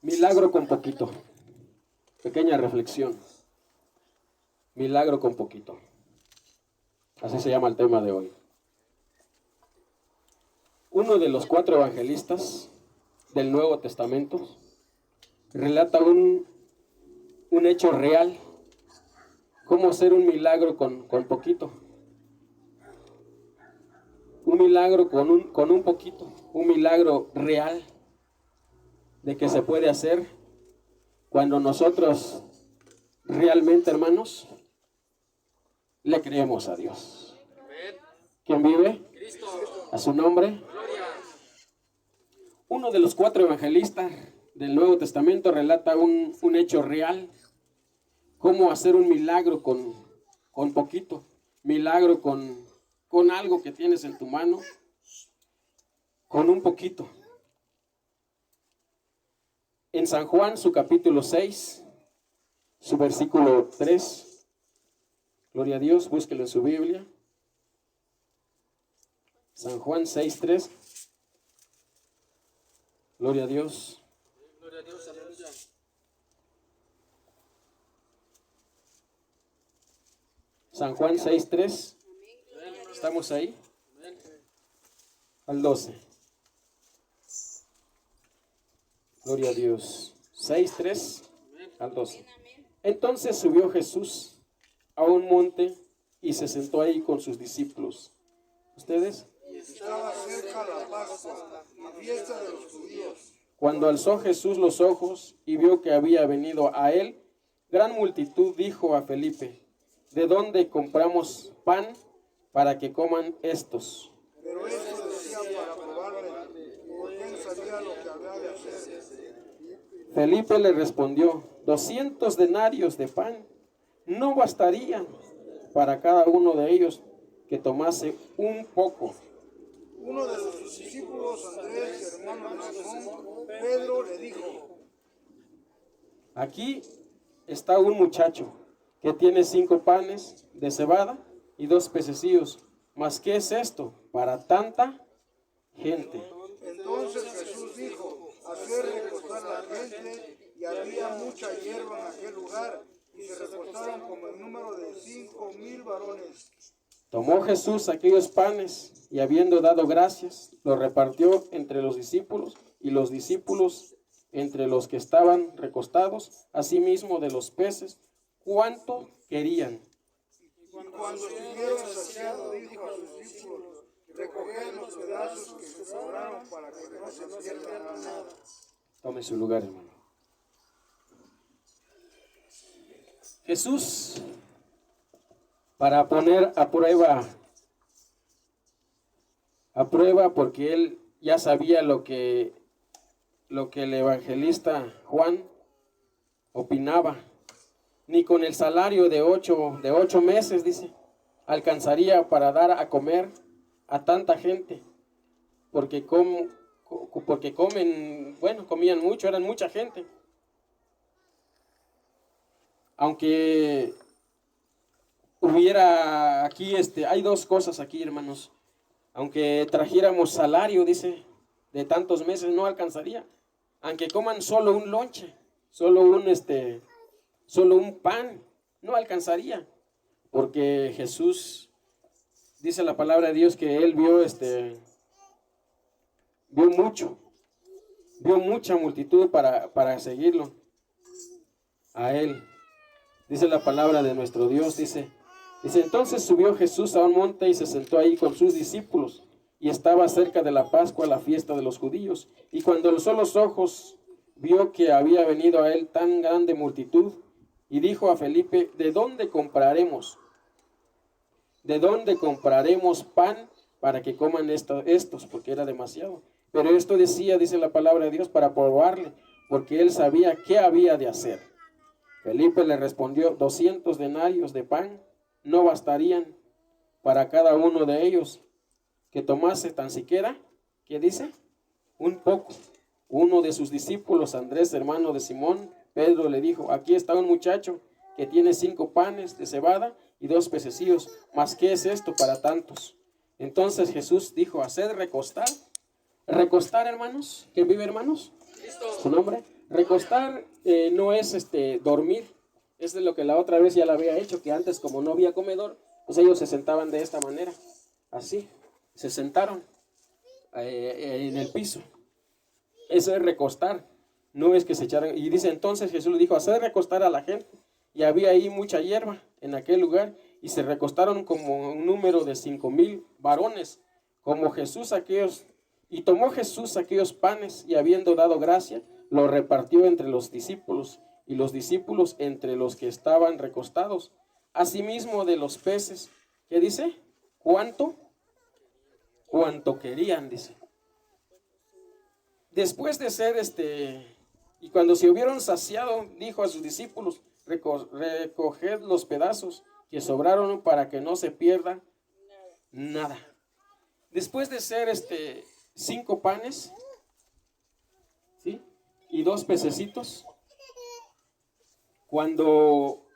Milagro con poquito. Pequeña reflexión. Milagro con poquito. Así se llama el tema de hoy. Uno de los 4 evangelistas del Nuevo Testamento relata un hecho real. Cómo hacer un milagro con poquito. Un milagro con un poquito. Un milagro real de que se puede hacer cuando nosotros realmente, hermanos, le creemos a Dios. ¿Quién vive? Cristo. A su nombre. Gloria. Uno de los 4 evangelistas del Nuevo Testamento relata un hecho real. Cómo hacer un milagro con poquito. Milagro con algo que tienes en tu mano. Con un poquito. En San Juan, su capítulo 6, su versículo 3. Gloria a Dios, búsquelo en su Biblia. San Juan 6:3. Gloria a Dios. Gloria a Dios, aleluya. San Juan 6:3. ¿Estamos ahí? Amén. Al 12. Gloria a Dios. 6:3 al 12. Entonces subió Jesús a un monte y se sentó ahí con sus discípulos. ¿Ustedes? Y estaba cerca la Pascua, la fiesta de los judíos. Cuando alzó Jesús los ojos y vio que había venido a él gran multitud, dijo a Felipe: ¿de dónde compramos pan para que coman estos? Pero esto decía para probarle, porque él sabía lo que había de hacer. Felipe le respondió: 200 denarios de pan no bastarían para cada uno de ellos que tomase un poco. Uno de sus discípulos, Andrés, hermano de Simón, Pedro, le dijo: Aquí está un muchacho que tiene 5 panes de cebada y 2 pececillos. ¿Mas qué es esto para tanta gente? Entonces Jesús dijo: hacer recostar la gente, y había mucha hierba en aquel lugar, y se recostaron como el número de 5,000 varones. Tomó Jesús aquellos panes y habiendo dado gracias, los repartió entre los discípulos y los discípulos entre los que estaban recostados, asimismo de los peces, cuánto querían. Y cuando estuvieron saciados, dijo a sus discípulos: recoged los pedazos que se sobraron para que no se pierda nada. Tome su lugar, hermano. Jesús, para poner a prueba porque él ya sabía lo que el evangelista Juan opinaba. Ni con el salario de 8 meses, dice, alcanzaría para dar a comer a tanta gente, porque comían mucho, eran mucha gente. Aunque hubiera aquí, hay 2 cosas aquí, hermanos. Aunque trajéramos salario, dice, de tantos meses, no alcanzaría. Aunque coman solo un lonche, solo un pan, no alcanzaría. Porque Jesús, dice la palabra de Dios, que él vio mucha multitud para seguirlo a él. Dice la palabra de nuestro Dios, dice, entonces subió Jesús a un monte y se sentó ahí con sus discípulos, y estaba cerca de la Pascua, la fiesta de los judíos. Y cuando alzó los ojos, vio que había venido a él tan grande multitud, y dijo a Felipe: ¿de dónde compraremos? ¿De dónde compraremos pan para que coman estos? Porque era demasiado. Pero esto decía, dice la palabra de Dios, para probarle, porque él sabía qué había de hacer. Felipe le respondió: 200 denarios de pan no bastarían para cada uno de ellos que tomase tan siquiera, ¿qué dice? Un poco. Uno de sus discípulos, Andrés, hermano de Simón, Pedro, le dijo: aquí está un muchacho que tiene 5 panes de cebada y 2 pececillos, mas ¿qué es esto para tantos? Entonces Jesús dijo: haced recostar. Recostar, hermanos. ¿Quién vive, hermanos? Cristo. Su nombre. Recostar no es dormir, es de lo que la otra vez ya la había hecho, que antes como no había comedor, pues ellos se sentaban de esta manera, así, se sentaron en el piso. Eso es recostar, no es que se echaran. Y dice, entonces Jesús le dijo, hacer recostar a la gente. Y había ahí mucha hierba en aquel lugar, y se recostaron como un número de 5,000 varones, como Jesús aquellos. Y tomó Jesús aquellos panes, y habiendo dado gracia, los repartió entre los discípulos, y los discípulos entre los que estaban recostados. Asimismo de los peces, ¿qué dice? ¿Cuánto? Cuanto querían, dice. Después de ser y cuando se hubieron saciado, dijo a sus discípulos, recoged los pedazos que sobraron para que no se pierda nada. Después de ser 5 panes, ¿sí? Y 2 pececitos, cuando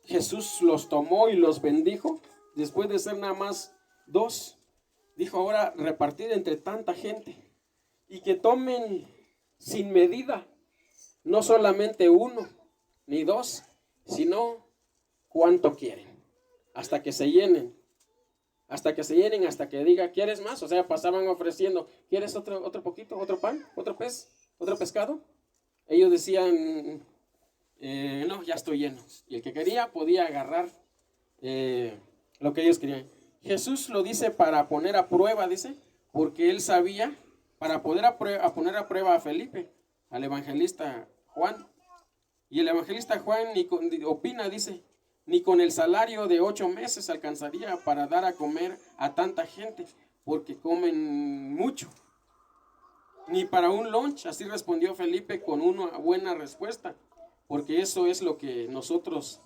Jesús los tomó y los bendijo, después de ser nada más 2, dijo, ahora repartir entre tanta gente y que tomen sin medida, no solamente 1 ni 2, sino cuánto quieren, hasta que se llenen, hasta que diga, ¿quieres más? O sea, pasaban ofreciendo, ¿quieres otro poquito, otro pan, otro pez, otro pescado? Ellos decían, no, ya estoy lleno. Y el que quería podía agarrar lo que ellos querían. Jesús lo dice para poner a prueba, dice, porque él sabía, para poder poner a prueba a Felipe, al evangelista Juan. Y el evangelista Juan opina, dice, ni con el salario de 8 meses alcanzaría para dar a comer a tanta gente, porque comen mucho. Ni para un lunch, así respondió Felipe con una buena respuesta, porque eso es lo que nosotros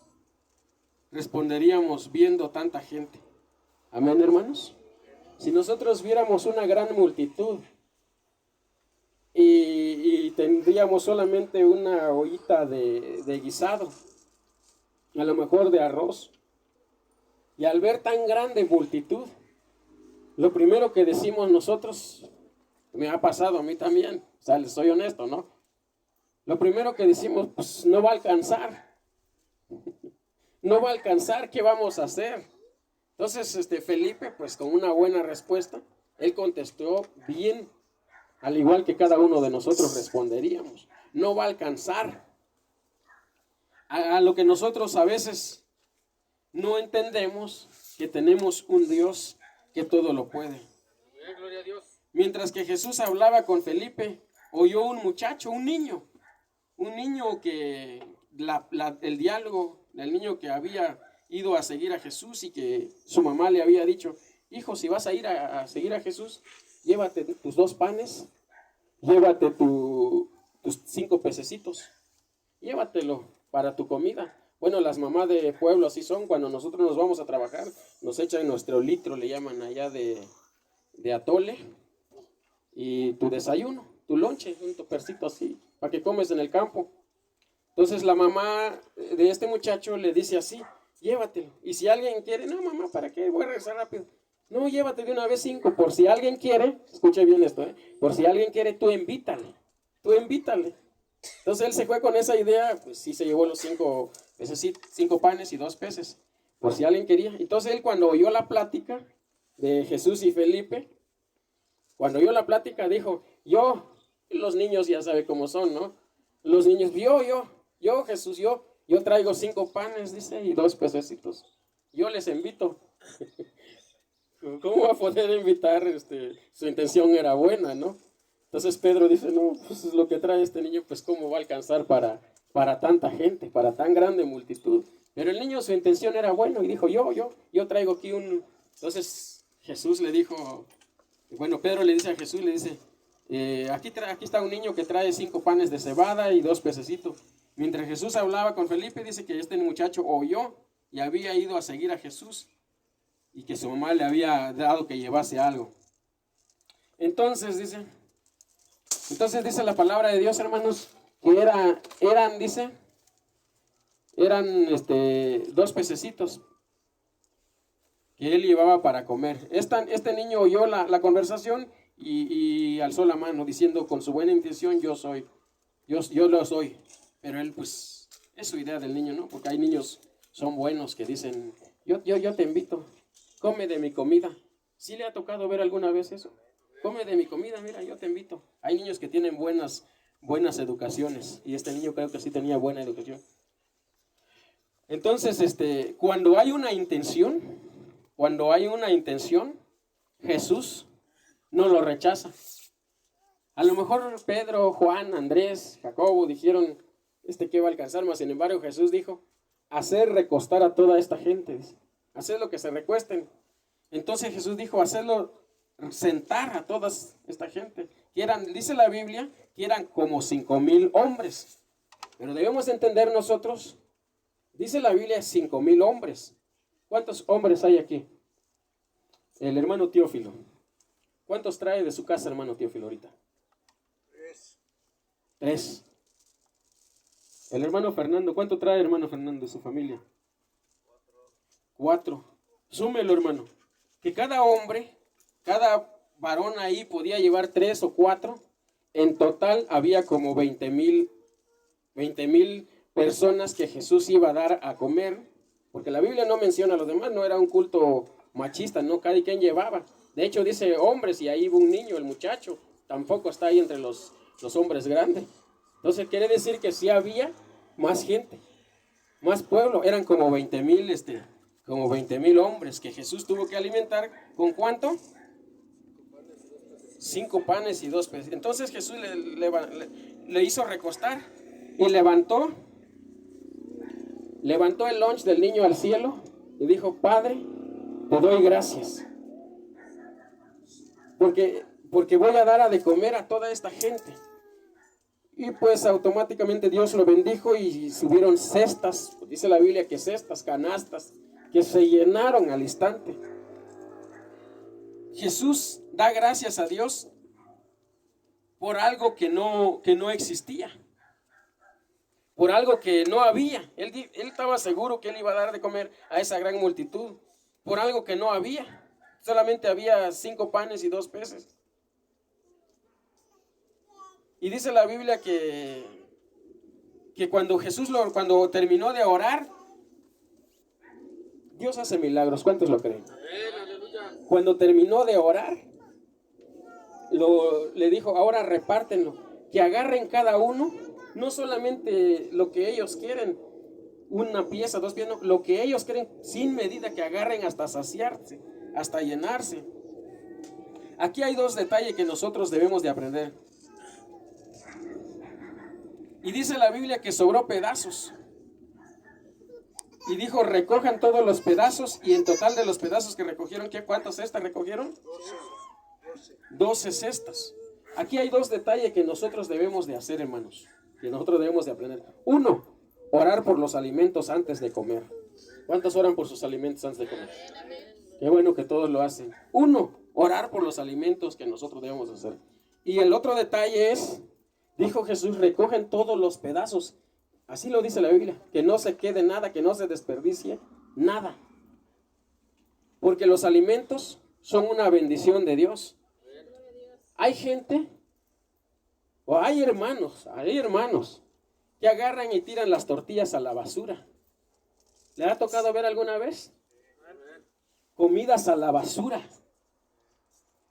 responderíamos viendo tanta gente. Amén, hermanos. Si nosotros viéramos una gran multitud y tendríamos solamente una ollita de guisado, a lo mejor de arroz, y al ver tan grande multitud, lo primero que decimos nosotros, me ha pasado a mí también, o sea, les soy honesto, ¿no? Lo primero que decimos, pues no va a alcanzar, no va a alcanzar, ¿qué vamos a hacer? Entonces, Felipe, pues con una buena respuesta, él contestó bien, al igual que cada uno de nosotros responderíamos, no va a alcanzar. A lo que nosotros a veces no entendemos, que tenemos un Dios que todo lo puede. Gloria a Dios. Mientras que Jesús hablaba con Felipe, oyó un muchacho, un niño que el diálogo del niño que había ido a seguir a Jesús y que su mamá le había dicho, hijo, si vas a ir a seguir a Jesús, llévate tus 2 panes, llévate tus 5 pececitos, llévatelo para tu comida. Bueno, las mamás de pueblo así son, cuando nosotros nos vamos a trabajar, nos echan nuestro litro, le llaman allá de atole, y tu desayuno, tu lonche, un topercito así, para que comes en el campo. Entonces la mamá de este muchacho le dice así, llévatelo. Y si alguien quiere, no mamá, ¿para qué? Voy a regresar rápido. No, llévate de una vez 5, por si alguien quiere, escuche bien esto, por si alguien quiere, tú invítale. Entonces él se fue con esa idea, pues sí se llevó los 5 panes y 2 peces, por si alguien quería. Entonces él cuando oyó la plática de Jesús y Felipe, cuando oyó la plática dijo, los niños ya sabe cómo son, ¿no? Los niños, yo Jesús, yo traigo 5 panes, dice, y 2 pececitos. Yo les invito. ¿Cómo va a poder invitar? Su intención era buena, ¿no? Entonces Pedro dice, no, pues lo que trae este niño, pues cómo va a alcanzar para tanta gente, para tan grande multitud. Pero el niño, su intención era buena y dijo, yo traigo aquí Entonces Jesús le dijo, bueno, Pedro le dice a Jesús, le dice, aquí está un niño que trae 5 panes de cebada y 2 pececitos. Mientras Jesús hablaba con Felipe, dice que este muchacho oyó y había ido a seguir a Jesús y que su mamá le había dado que llevase algo. Entonces dice la palabra de Dios, hermanos, que eran 2 pececitos que él llevaba para comer. Este niño oyó la conversación y alzó la mano diciendo con su buena intención, yo soy. yo lo soy. Pero él, pues, es su idea del niño, ¿no? Porque hay niños, son buenos, que dicen, yo te invito, come de mi comida. ¿Sí le ha tocado ver alguna vez eso? Come de mi comida, mira, yo te invito. Hay niños que tienen buenas educaciones, y este niño creo que sí tenía buena educación. Entonces, cuando hay una intención, Jesús no lo rechaza. A lo mejor Pedro, Juan, Andrés, Jacobo dijeron, ¿qué va a alcanzar? Mas sin embargo Jesús dijo, hacer recostar a toda esta gente, hacer lo que se recuesten. Entonces Jesús dijo, hacerlo sentar a toda esta gente, que eran, dice la Biblia, que eran como 5,000 hombres. Pero debemos entender nosotros, dice la Biblia, 5,000 hombres. ¿Cuántos hombres hay aquí? El hermano Teófilo. ¿Cuántos trae de su casa, hermano Teófilo, ahorita? 3. El hermano Fernando, ¿cuánto trae, hermano Fernando, de su familia? 4. Súmelo, hermano. Que cada hombre, cada varón ahí podía llevar 3 o 4. En total había como 20,000 personas que Jesús iba a dar a comer. Porque la Biblia no menciona a los demás, no era un culto machista, no, cada quien llevaba. De hecho dice hombres, y ahí iba un niño, el muchacho, tampoco está ahí entre los hombres grandes. Entonces quiere decir que sí había más gente, más pueblo. Eran como 20,000 hombres que Jesús tuvo que alimentar. ¿Con cuánto? 5 panes y 2 peces. Entonces Jesús le hizo recostar y levantó el lunch del niño al cielo y dijo, Padre, te doy gracias porque voy a dar de comer a toda esta gente. Y pues automáticamente Dios lo bendijo y subieron cestas, dice la Biblia que cestas, canastas, que se llenaron al instante. Jesús da gracias a Dios por algo que no existía, por algo que no había. Él estaba seguro que él iba a dar de comer a esa gran multitud, por algo que no había. Solamente había 5 panes y 2 peces. Y dice la Biblia que cuando Jesús cuando terminó de orar, Dios hace milagros. ¿Cuántos lo creen? Cuando terminó de orar, le dijo, ahora repártenlo, que agarren cada uno, no solamente lo que ellos quieren, una pieza, 2 piezas, no, lo que ellos quieren, sin medida, que agarren hasta saciarse, hasta llenarse. Aquí hay 2 detalles que nosotros debemos de aprender. Y dice la Biblia que sobró pedazos. Y dijo, recojan todos los pedazos. Y en total de los pedazos que recogieron, ¿cuántas cestas recogieron? 12 cestas. Aquí hay 2 detalles que nosotros debemos de hacer, hermanos, que nosotros debemos de aprender. 1, orar por los alimentos antes de comer. ¿Cuántos oran por sus alimentos antes de comer? Qué bueno que todos lo hacen. 1, orar por los alimentos que nosotros debemos hacer. Y el otro detalle es, dijo Jesús, recogen todos los pedazos. Así lo dice la Biblia, que no se quede nada, que no se desperdicie nada. Porque los alimentos son una bendición de Dios. Hay gente, o hay hermanos que agarran y tiran las tortillas a la basura. ¿Le ha tocado ver alguna vez? Comidas a la basura.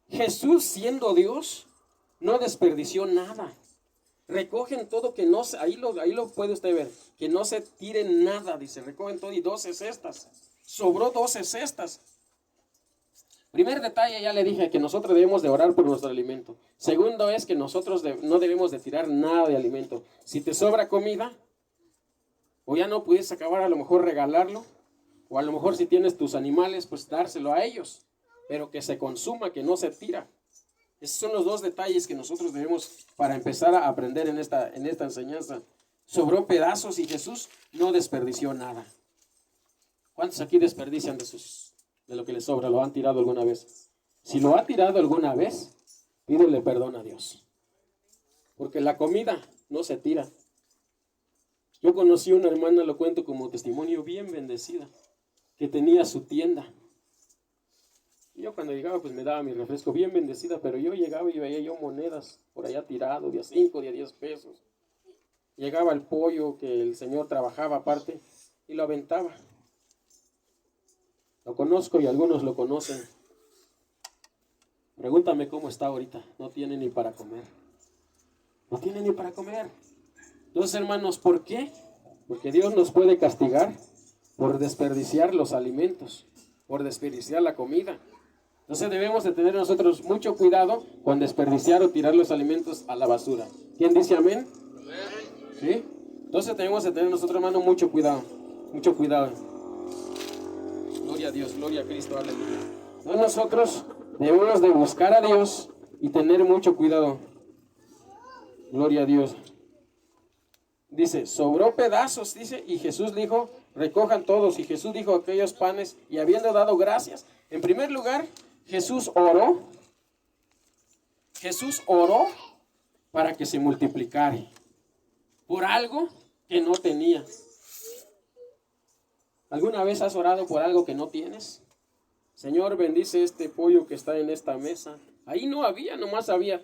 Jesús, siendo Dios, no desperdició nada. Recogen todo, que no se, ahí lo puede usted ver, que no se tire nada, dice, recogen todo. Y 12 cestas, sobró 12 cestas. Primer detalle, ya le dije, que nosotros debemos de orar por nuestro alimento. Segundo es que nosotros no debemos de tirar nada de alimento. Si te sobra comida, o ya no puedes acabar, a lo mejor regalarlo, o a lo mejor si tienes tus animales, pues dárselo a ellos, pero que se consuma, que no se tira. Esos son los 2 detalles que nosotros debemos para empezar a aprender en esta enseñanza. Sobró pedazos y Jesús no desperdició nada. ¿Cuántos aquí desperdician de lo que les sobra? ¿Lo han tirado alguna vez? Si lo ha tirado alguna vez, pídele perdón a Dios. Porque la comida no se tira. Yo conocí una hermana, lo cuento como testimonio, bien bendecida, que tenía su tienda. Yo cuando llegaba pues me daba mi refresco, bien bendecida, pero yo llegaba y veía yo monedas por allá tirado, de a 5, de a 10 pesos. llegaba el pollo que el Señor trabajaba aparte y lo aventaba. Lo conozco y algunos lo conocen. Pregúntame cómo está ahorita. No tiene ni para comer. No tiene ni para comer. Entonces, hermanos, ¿por qué? Porque Dios nos puede castigar por desperdiciar los alimentos, por desperdiciar la comida. Entonces debemos de tener nosotros mucho cuidado con desperdiciar o tirar los alimentos a la basura. ¿Quién dice amén? ¿Sí? Entonces tenemos que tener nosotros, hermanos, mucho cuidado. Mucho cuidado. Gloria a Dios, gloria a Cristo, aleluya. Entonces nosotros debemos de buscar a Dios y tener mucho cuidado. Gloria a Dios. Dice, sobró pedazos, dice, y Jesús dijo, recojan todos. Y Jesús dijo aquellos panes, y habiendo dado gracias, en primer lugar, Jesús oró para que se multiplicara por algo que no tenía. ¿Alguna vez has orado por algo que no tienes? Señor, bendice este pollo que está en esta mesa. Ahí no había, nomás había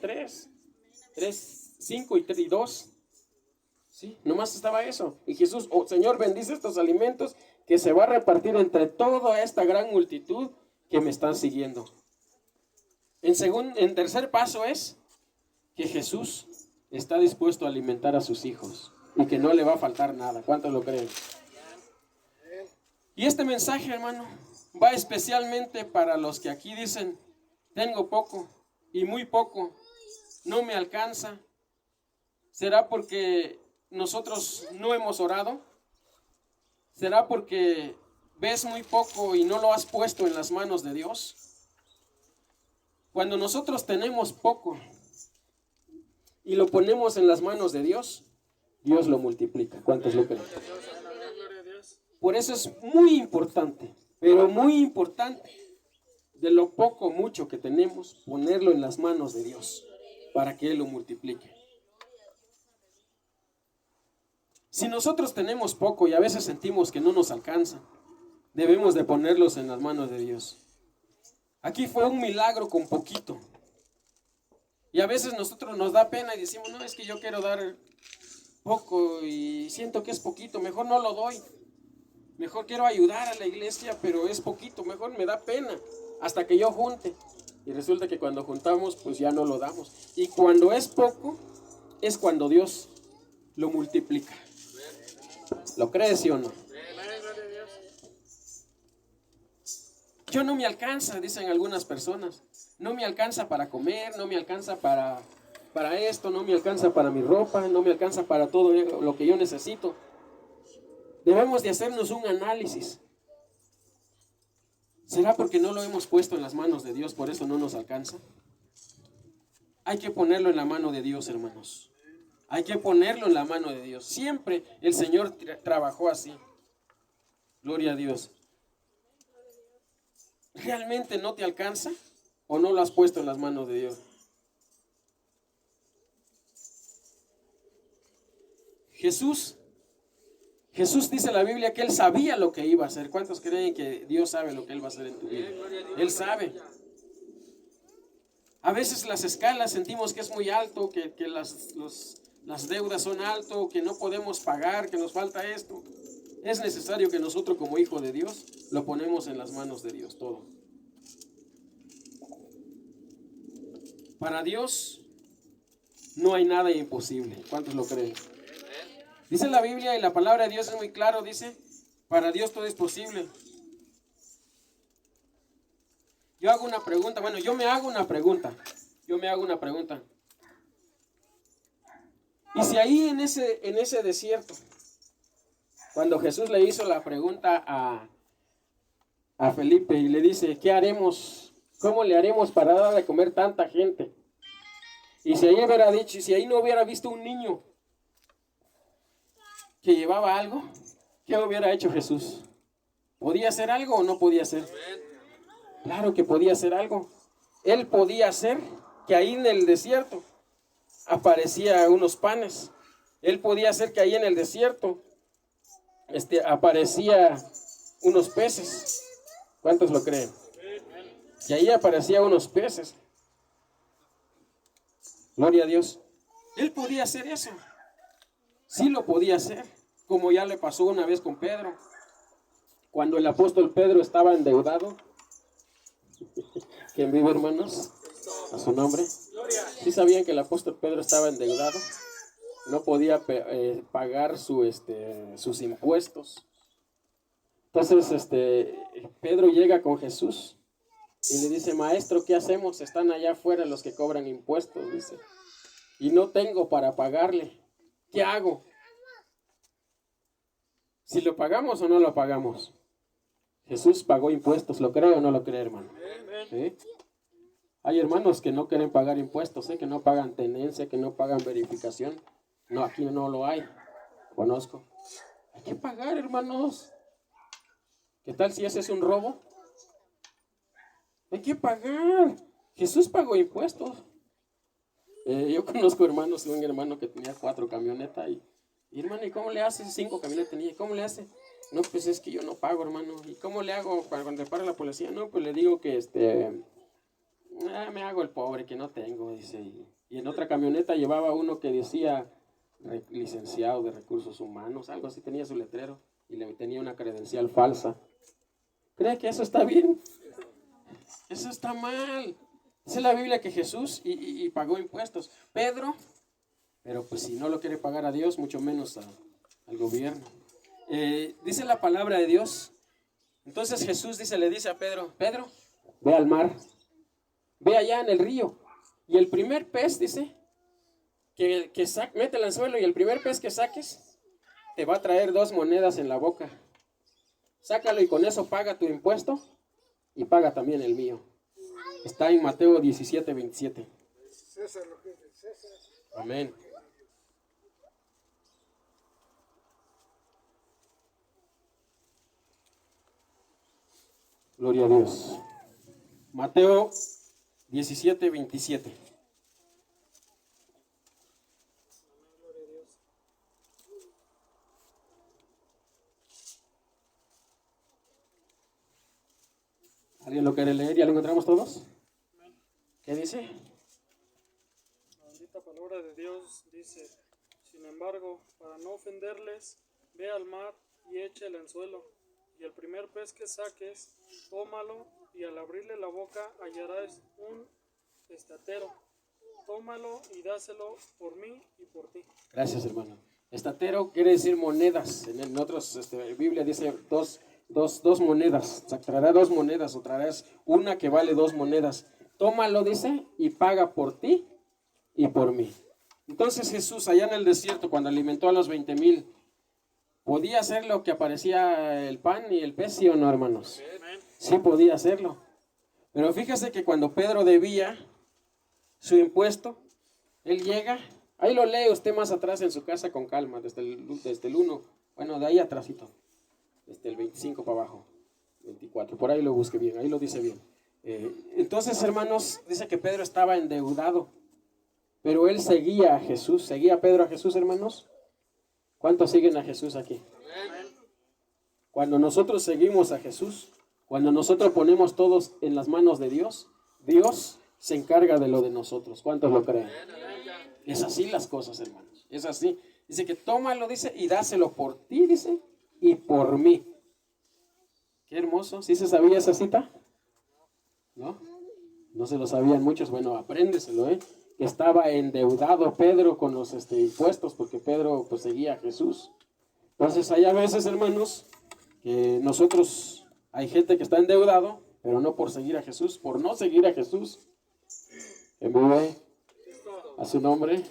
5 y 2. Sí, nomás estaba eso. Y Jesús, oh, Señor, bendice estos alimentos que se va a repartir entre toda esta gran multitud que me están siguiendo. En tercer paso es que Jesús está dispuesto a alimentar a sus hijos y que no le va a faltar nada. ¿Cuántos lo creen? Y este mensaje, hermano, va especialmente para los que aquí dicen, tengo poco y muy poco, no me alcanza. ¿Será porque nosotros no hemos orado? ¿Será porque ves muy poco y no lo has puesto en las manos de Dios? Cuando nosotros tenemos poco y lo ponemos en las manos de Dios, Dios lo multiplica. ¿Cuántos lo creen? Por eso es muy importante, pero muy importante, de lo poco o mucho que tenemos, ponerlo en las manos de Dios para que Él lo multiplique. Si nosotros tenemos poco y a veces sentimos que no nos alcanza, debemos de ponerlos en las manos de Dios. Aquí fue un milagro con poquito. Y a veces nosotros nos da pena y decimos, no, es que yo quiero dar poco y siento que es poquito, mejor no lo doy. Mejor quiero ayudar a la iglesia, pero es poquito, mejor me da pena hasta que yo junte. Y resulta que cuando juntamos, pues ya no lo damos. Y cuando es poco, es cuando Dios lo multiplica. ¿Lo crees, sí o no? Yo no me alcanza, dicen algunas personas. No me alcanza para comer, no me alcanza para esto, no me alcanza para mi ropa, no me alcanza para todo lo que yo necesito. Debemos de hacernos un análisis. ¿Será porque no lo hemos puesto en las manos de Dios, por eso no nos alcanza? Hay que ponerlo en la mano de Dios, hermanos. Hay que ponerlo en la mano de Dios. Siempre el Señor trabajó así. Gloria a Dios. ¿Realmente no te alcanza o no lo has puesto en las manos de Dios? Jesús dice en la Biblia que Él sabía lo que iba a hacer. ¿Cuántos creen que Dios sabe lo que Él va a hacer en tu vida? Él sabe. A veces las escalas sentimos que es muy alto, que las deudas son altas, que no podemos pagar, que nos falta esto. Es necesario que nosotros como hijos de Dios lo ponemos en las manos de Dios todo. Para Dios no hay nada imposible. ¿Cuántos lo creen? Dice la Biblia y la palabra de Dios es muy claro, dice, para Dios todo es posible. Yo me hago una pregunta. Y si ahí en ese desierto, cuando Jesús le hizo la pregunta a Felipe y le dice, ¿qué haremos? ¿Cómo le haremos para dar de comer tanta gente? Y si ahí hubiera dicho, y si ahí no hubiera visto un niño que llevaba algo, ¿qué hubiera hecho Jesús? ¿Podía hacer algo o no podía hacer? Claro que podía hacer algo. Él podía hacer que ahí en el desierto aparecía unos panes. Él podía hacer que ahí en el desierto aparecía unos peces. ¿Cuántos lo creen? Que ahí aparecía unos peces. Gloria a Dios. Él podía hacer eso. Sí lo podía hacer, como ya le pasó una vez con Pedro. Cuando el apóstol Pedro estaba endeudado, ¿quién vive, hermanos? A su nombre. ¿Sí sabían que el apóstol Pedro estaba endeudado? No podía pagar sus impuestos. Entonces, Pedro llega con Jesús y le dice: maestro, ¿qué hacemos? Están allá afuera los que cobran impuestos, dice, y no tengo para pagarle. ¿Qué hago? ¿Si lo pagamos o no lo pagamos? Jesús pagó impuestos, ¿lo cree o no lo cree, hermano? ¿Sí? Hay hermanos que no quieren pagar impuestos, que no pagan tenencia, que no pagan verificación. No, aquí no lo hay. Conozco. Hay que pagar, hermanos. ¿Qué tal si ese es un robo? Hay que pagar. Jesús pagó impuestos. Yo conozco hermanos, un hermano que tenía 4 camionetas y hermano, ¿y cómo le hace? 5 camionetas tenía, ¿cómo le hace? No, pues es que yo no pago, hermano. ¿Y cómo le hago cuando me para la policía? No, pues le digo que me hago el pobre, que no tengo, dice. Y en otra camioneta llevaba uno que decía licenciado de recursos humanos, algo así, tenía su letrero y le tenía una credencial falsa. ¿Cree que eso está bien? Eso está mal. Dice la Biblia que Jesús y pagó impuestos. Pedro, pero pues si no lo quiere pagar a Dios, mucho menos al gobierno. Dice la palabra de Dios. Entonces Jesús le dice a Pedro: Pedro, ve al mar, ve allá en el río, y el primer pez, dice, mete el anzuelo, y el primer pez que saques te va a traer 2 monedas en la boca. Sácalo y con eso paga tu impuesto y paga también el mío. Está en Mateo 17:27. Amén. Gloria a Dios. Mateo 17:27. ¿Alguien lo quiere leer? ¿Ya lo encontramos todos? ¿Qué dice? La bendita palabra de Dios dice: sin embargo, para no ofenderles, ve al mar y echa el anzuelo, y el primer pez que saques, tómalo, y al abrirle la boca hallarás un estatero. Tómalo y dáselo por mí y por ti. Gracias, hermano. Estatero quiere decir monedas. En otros, Biblia dice dos monedas. O sea, traerá 2 monedas o traerás una que vale 2 monedas. Tómalo, dice, y paga por ti y por mí. Entonces Jesús, allá en el desierto, cuando alimentó a los 20,000, ¿podía hacer lo que aparecía el pan y el pez, sí o no, hermanos? Sí podía hacerlo. Pero fíjese que cuando Pedro debía su impuesto, él llega, ahí lo lee usted más atrás en su casa con calma, desde el 1, bueno, de ahí atrásito, desde el 25 para abajo, 24, por ahí lo busque bien, ahí lo dice bien. Entonces, hermanos, dice que Pedro estaba endeudado, pero él seguía a Jesús. ¿Seguía Pedro a Jesús, hermanos? ¿Cuántos siguen a Jesús aquí? Cuando nosotros seguimos a Jesús, cuando nosotros ponemos todos en las manos de Dios, Dios se encarga de lo de nosotros. ¿Cuántos lo creen? Es así las cosas, hermanos. Es así. Dice que tómalo, dice, y dáselo por ti, dice, y por mí. Qué hermoso. ¿Sí se sabía esa cita? ¿No? No se lo sabían muchos. Bueno, apréndeselo, que estaba endeudado Pedro con los impuestos, porque Pedro pues seguía a Jesús. Entonces hay a veces, hermanos, que nosotros, hay gente que está endeudado, pero no por seguir a Jesús, por no seguir a Jesús. Vive a su nombre.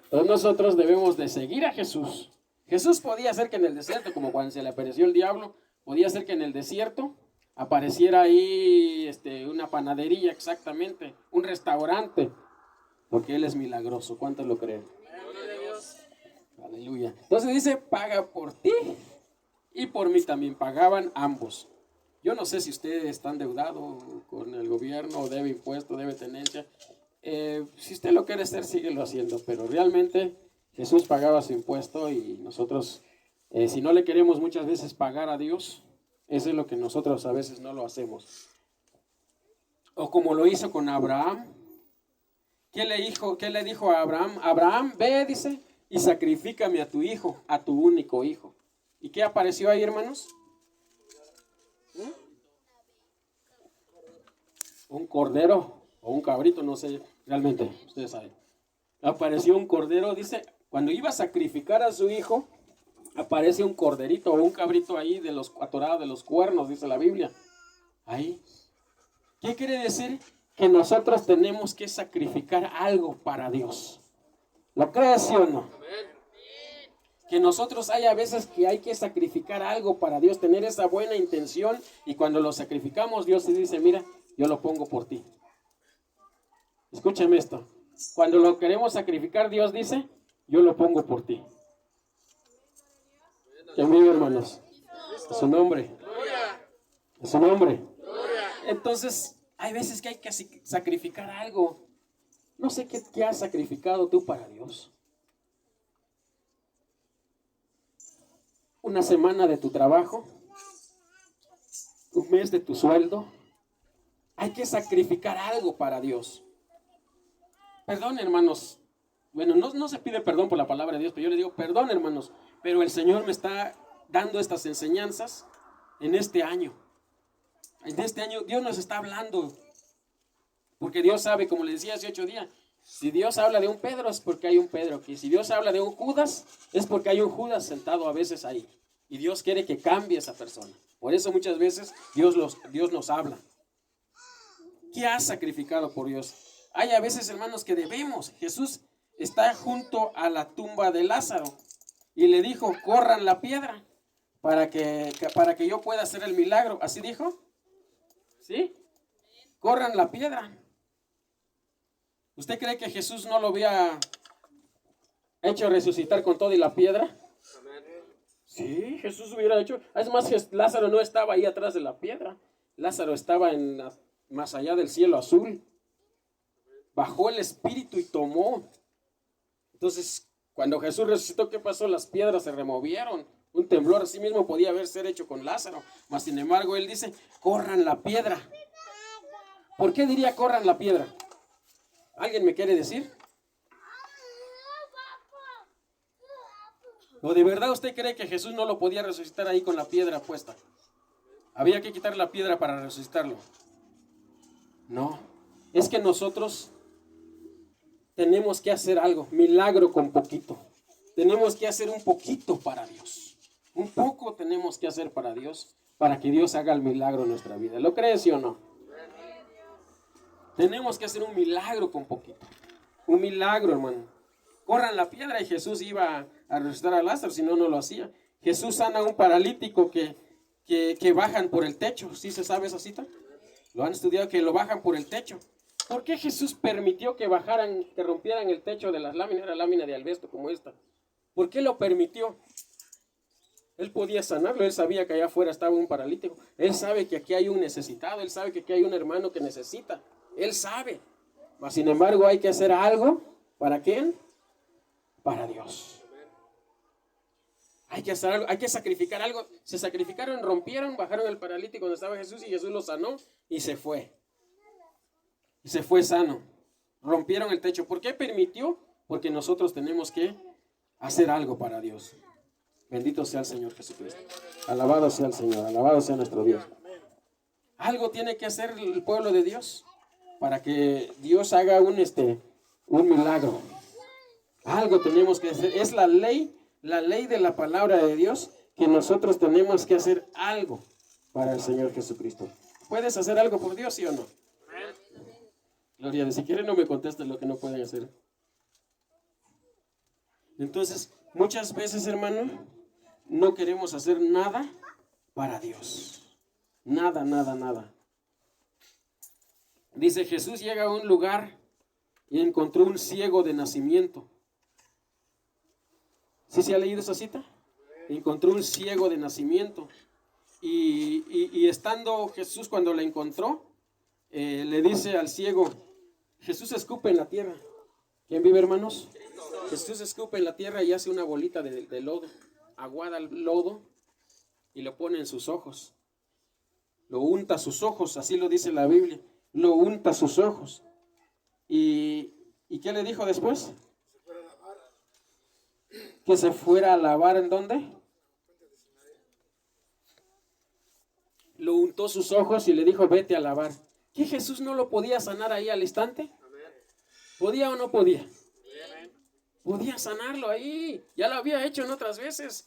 Entonces nosotros debemos de seguir a Jesús. Jesús podía hacer que en el desierto, como cuando se le apareció el diablo, podía hacer que en el desierto apareciera ahí una panadería, exactamente, un restaurante, porque Él es milagroso. ¿Cuántos lo creen? Aleluya. Entonces dice, paga por ti y por mí también. Pagaban ambos. Yo no sé si usted está endeudado con el gobierno, o debe impuesto, debe tenencia. Si usted lo quiere hacer, síguelo haciendo, pero realmente Jesús pagaba su impuesto y nosotros, si no le queremos muchas veces pagar a Dios, eso es lo que nosotros a veces no lo hacemos. O como lo hizo con Abraham. ¿Qué le dijo a Abraham? Abraham, ve, dice, y sacrifícame a tu hijo, a tu único hijo. ¿Y qué apareció ahí, hermanos? Un cordero o un cabrito, no sé, realmente, ustedes saben. Apareció un cordero, dice, cuando iba a sacrificar a su hijo, aparece un corderito o un cabrito ahí de los atorado de los cuernos, dice la Biblia. Ahí. ¿Qué quiere decir? Que nosotros tenemos que sacrificar algo para Dios. ¿Lo crees, sí o no? Que nosotros hay a veces que hay que sacrificar algo para Dios, tener esa buena intención, y cuando lo sacrificamos, Dios te dice, mira, yo lo pongo por ti. Escúchame esto. Cuando lo queremos sacrificar, Dios dice, yo lo pongo por ti. ¿Quién vive, hermanos? A su nombre. A su nombre. Entonces, hay veces que hay que sacrificar algo. No sé qué has sacrificado tú para Dios. Una semana de tu trabajo, un mes de tu sueldo. Hay que sacrificar algo para Dios. Perdón, hermanos. Bueno, no se pide perdón por la palabra de Dios, pero yo le digo, perdón, hermanos, pero el Señor me está dando estas enseñanzas en este año. En este año Dios nos está hablando, porque Dios sabe, como le decía hace 8 días, si Dios habla de un Pedro es porque hay un Pedro aquí. Si Dios habla de un Judas es porque hay un Judas sentado a veces ahí. Y Dios quiere que cambie esa persona. Por eso muchas veces Dios nos habla. ¿Qué has sacrificado por Dios? Hay a veces, hermanos, que debemos. Jesús está junto a la tumba de Lázaro y le dijo, corran la piedra para que yo pueda hacer el milagro. ¿Así dijo? ¿Sí? Corran la piedra. ¿Usted cree que Jesús no lo había hecho resucitar con todo y la piedra? Sí, Jesús hubiera hecho. Es más, Lázaro no estaba ahí atrás de la piedra. Lázaro estaba más allá del cielo azul. Bajó el Espíritu y tomó. Entonces, cuando Jesús resucitó, ¿qué pasó? Las piedras se removieron. Un temblor así mismo podía haber sido hecho con Lázaro. Mas, sin embargo, él dice, corran la piedra. ¿Por qué diría corran la piedra? ¿Alguien me quiere decir? ¿O de verdad usted cree que Jesús no lo podía resucitar ahí con la piedra puesta? ¿Había que quitar la piedra para resucitarlo? No. Es que nosotros tenemos que hacer algo, milagro con poquito. Tenemos que hacer un poquito para Dios. Un poco tenemos que hacer para Dios, para que Dios haga el milagro en nuestra vida. ¿Lo crees, sí o no? Tenemos que hacer un milagro con poquito. Un milagro, hermano. Corran la piedra y Jesús iba a resucitar a Lázaro, si no, no lo hacía. Jesús sana a un paralítico que bajan por el techo. ¿Sí se sabe esa cita? Lo han estudiado, que lo bajan por el techo. ¿Por qué Jesús permitió que rompieran el techo de las láminas? Era lámina de albesto como esta. ¿Por qué lo permitió? Él podía sanarlo, él sabía que allá afuera estaba un paralítico. Él sabe que aquí hay un necesitado, él sabe que aquí hay un hermano que necesita. Él sabe. Mas, sin embargo, hay que hacer algo. ¿Para quién? Para Dios. Hay que hacer algo, hay que sacrificar algo. Se sacrificaron, rompieron, bajaron el paralítico donde estaba Jesús y Jesús lo sanó y se fue. Y se fue sano. Rompieron el techo. ¿Por qué permitió? Porque nosotros tenemos que hacer algo para Dios. Bendito sea el Señor Jesucristo. Alabado sea el Señor, alabado sea nuestro Dios. Algo tiene que hacer el pueblo de Dios para que Dios haga un milagro. Algo tenemos que hacer. Es la ley de la palabra de Dios, que nosotros tenemos que hacer algo para el Señor Jesucristo. ¿Puedes hacer algo por Dios, sí o no? Gloria a Dios. Si quieren, no me contesten lo que no pueden hacer. Entonces, muchas veces, hermano, no queremos hacer nada para Dios. Nada, nada, nada. Dice, Jesús llega a un lugar y encontró un ciego de nacimiento. ¿Sí se ha leído esa cita? Encontró un ciego de nacimiento. Y estando Jesús, cuando la encontró, le dice al ciego, Jesús escupe en la tierra. ¿Quién vive, hermanos? Jesús escupe en la tierra y hace una bolita de lodo. Aguada el lodo y lo pone en sus ojos. Lo unta sus ojos, así lo dice la Biblia. Lo unta sus ojos. ¿Y qué le dijo después? que se fuera a lavar ¿en dónde? Lo untó sus ojos y le dijo, vete a lavar. ¿Qué Jesús no lo podía sanar ahí al instante? ¿Podía o no podía? Podía sanarlo ahí. Ya lo había hecho en otras veces.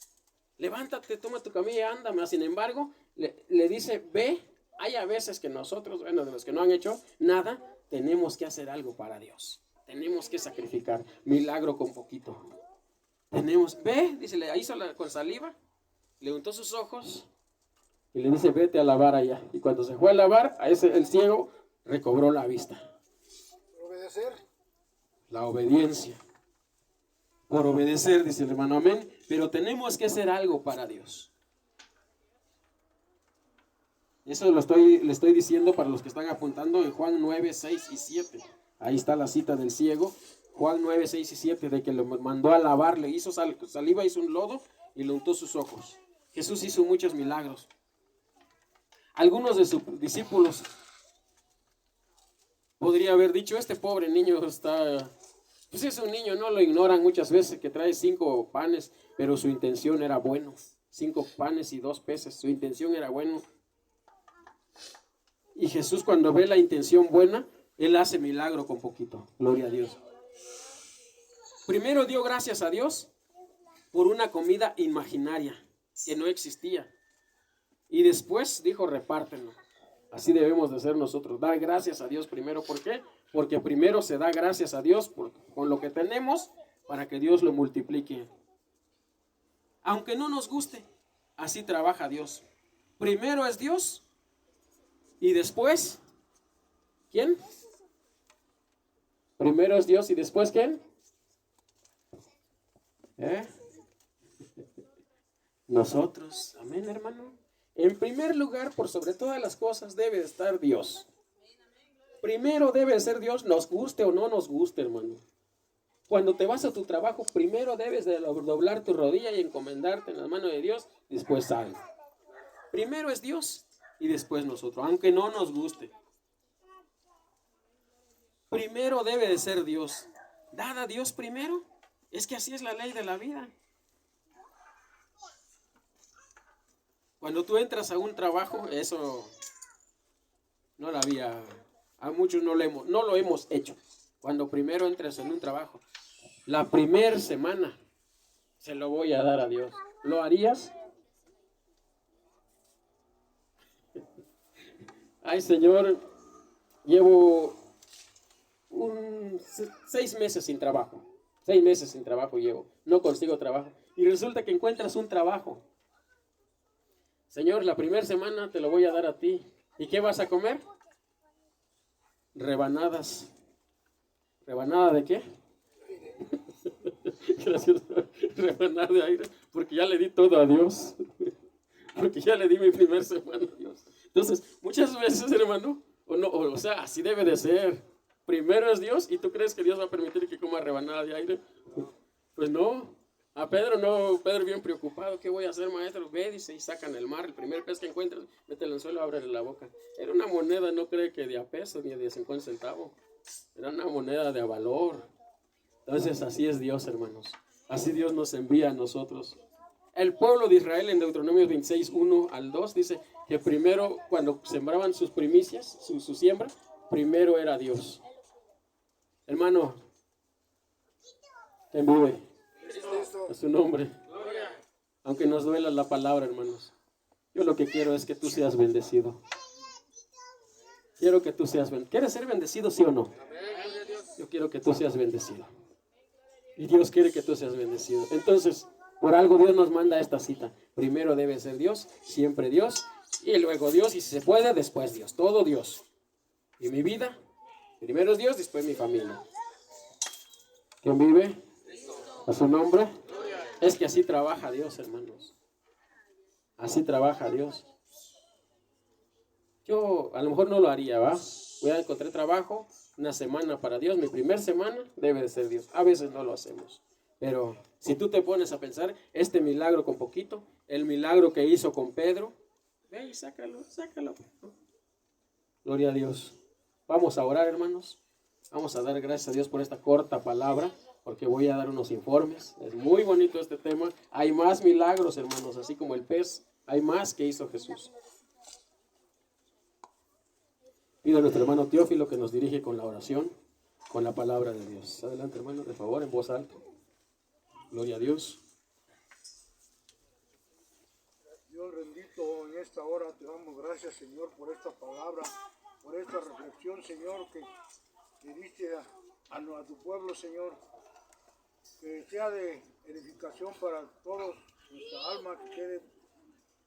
Levántate, toma tu camilla y anda. Mas, sin embargo, le dice, ve. Hay a veces que nosotros, bueno, de los que no han hecho nada, tenemos que hacer algo para Dios. Tenemos que sacrificar. Milagro con poquito. Ve, dice, le hizo con saliva, le untó sus ojos y le dice, vete a lavar allá. Y cuando se fue a lavar, el ciego recobró la vista. Obedecer. La obediencia. Por obedecer, dice el hermano, amén. Pero tenemos que hacer algo para Dios. Eso le estoy diciendo para los que están apuntando en Juan 9, 6 y 7. Ahí está la cita del ciego. Juan 9, 6 y 7, de que lo mandó a lavar, le hizo saliva, hizo un lodo y le untó sus ojos. Jesús hizo muchos milagros. Algunos de sus discípulos podría haber dicho, este pobre niño está... Pues es un niño, no lo ignoran muchas veces, que trae 5 panes, pero su intención era bueno. 5 panes y 2 peces, su intención era bueno. Y Jesús, cuando ve la intención buena, Él hace milagro con poquito. Gloria a Dios. Primero dio gracias a Dios por una comida imaginaria que no existía. Y después dijo, repártenlo. Así debemos de ser nosotros. Dar gracias a Dios primero. ¿Por qué? Porque primero se da gracias a Dios con lo que tenemos para que Dios lo multiplique. Aunque no nos guste, así trabaja Dios. Primero es Dios y después, ¿quién? Primero es Dios y después, ¿quién? Nosotros. Amén, hermano. En primer lugar, por sobre todas las cosas, debe estar Dios. Primero debe ser Dios, nos guste o no nos guste, hermano. Cuando te vas a tu trabajo, primero debes de doblar tu rodilla y encomendarte en la mano de Dios, después sal. Primero es Dios y después nosotros, aunque no nos guste. Primero debe de ser Dios. Dad a Dios primero. Es que así es la ley de la vida. Cuando tú entras a un trabajo, eso no lo había, a muchos no lo hemos hecho. Cuando primero entras en un trabajo, la primera semana se lo voy a dar a Dios. ¿Lo harías? Ay, Señor, llevo 6 meses sin trabajo. 6 meses sin trabajo llevo. No consigo trabajo. Y resulta que encuentras un trabajo. Señor, la primera semana te lo voy a dar a ti. ¿Y qué vas a comer? Rebanadas. ¿Rebanada de qué? Gracias. Rebanada de aire. Porque ya le di todo a Dios. Porque ya le di mi primera semana a Dios. Entonces, muchas veces, hermano, o sea, así debe de ser. Primero es Dios y tú crees que Dios va a permitir que coma rebanada de aire. Pues no. A Pedro bien preocupado. ¿Qué voy a hacer, maestro? Ve, dice, y sacan el mar. El primer pez que encuentras, mételo en el suelo, ábrele la boca. Era una moneda, no cree que de a peso ni de 50 centavos. Era una moneda de valor. Entonces, así es Dios, hermanos. Así Dios nos envía a nosotros. El pueblo de Israel en Deuteronomio 26, 1 al 2 dice que primero, cuando sembraban sus primicias, su siembra, primero era Dios. Hermano, ¿quién vive? A su nombre. Aunque nos duela la palabra, hermanos. Yo lo que quiero es que tú seas bendecido. Quiero que tú seas bendecido. ¿Quieres ser bendecido, sí o no? Yo quiero que tú seas bendecido. Y Dios quiere que tú seas bendecido. Entonces, por algo Dios nos manda esta cita. Primero debe ser Dios, siempre Dios, y luego Dios, y si se puede, después Dios. Todo Dios. Y mi vida, primero es Dios, después mi familia. ¿Quién vive? A su nombre. Es que así trabaja Dios, hermanos. Así trabaja Dios. Yo a lo mejor no lo haría, ¿va? Voy a encontrar trabajo, una semana para Dios. Mi primera semana debe de ser Dios. A veces no lo hacemos. Pero si tú te pones a pensar, este milagro con poquito, el milagro que hizo con Pedro, ve y sácalo. Gloria a Dios. Vamos a orar, hermanos. Vamos a dar gracias a Dios por esta corta palabra. porque voy a dar unos informes. Es muy bonito este tema. Hay más milagros, hermanos, así como el pez, hay más que hizo Jesús. Pido a nuestro hermano Teófilo que nos dirige con la oración, con la palabra de Dios. Adelante, hermano, de favor, en voz alta. Gloria a Dios. Dios bendito, en esta hora te damos gracias, Señor, por esta palabra, por esta reflexión, Señor, que diste a tu pueblo, Señor. Que sea de edificación para todos, nuestra alma, que quede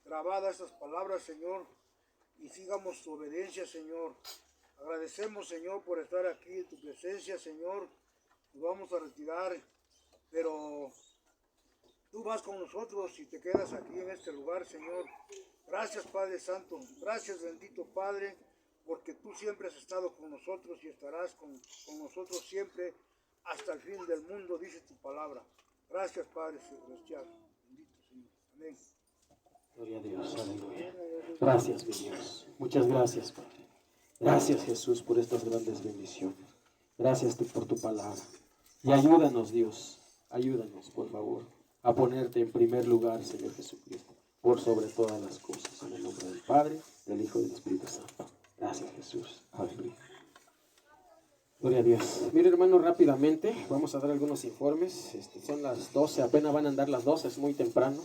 grabada estas palabras, Señor, y sigamos tu obediencia, Señor. Agradecemos, Señor, por estar aquí en tu presencia, Señor. Nos vamos a retirar, pero tú vas con nosotros y te quedas aquí en este lugar, Señor. Gracias, Padre Santo. Gracias, bendito Padre, porque tú siempre has estado con nosotros y estarás con nosotros siempre hasta el fin del mundo, dice tu palabra. Gracias, Padre Celestial. Bendito Señor. Amén. Gloria a Dios, aleluya. Gracias, mi Dios. Muchas gracias, Padre. Gracias, Jesús, por estas grandes bendiciones. Gracias por tu palabra. Y ayúdanos, Dios. Ayúdanos, por favor, a ponerte en primer lugar, Señor Jesucristo, por sobre todas las cosas. En el nombre del Padre, del Hijo y del Espíritu Santo. Gracias, Jesús. Aleluya. Gloria a Dios. Mire, hermano, rápidamente vamos a dar algunos informes. Son las 12, apenas van a andar las 12, es muy temprano.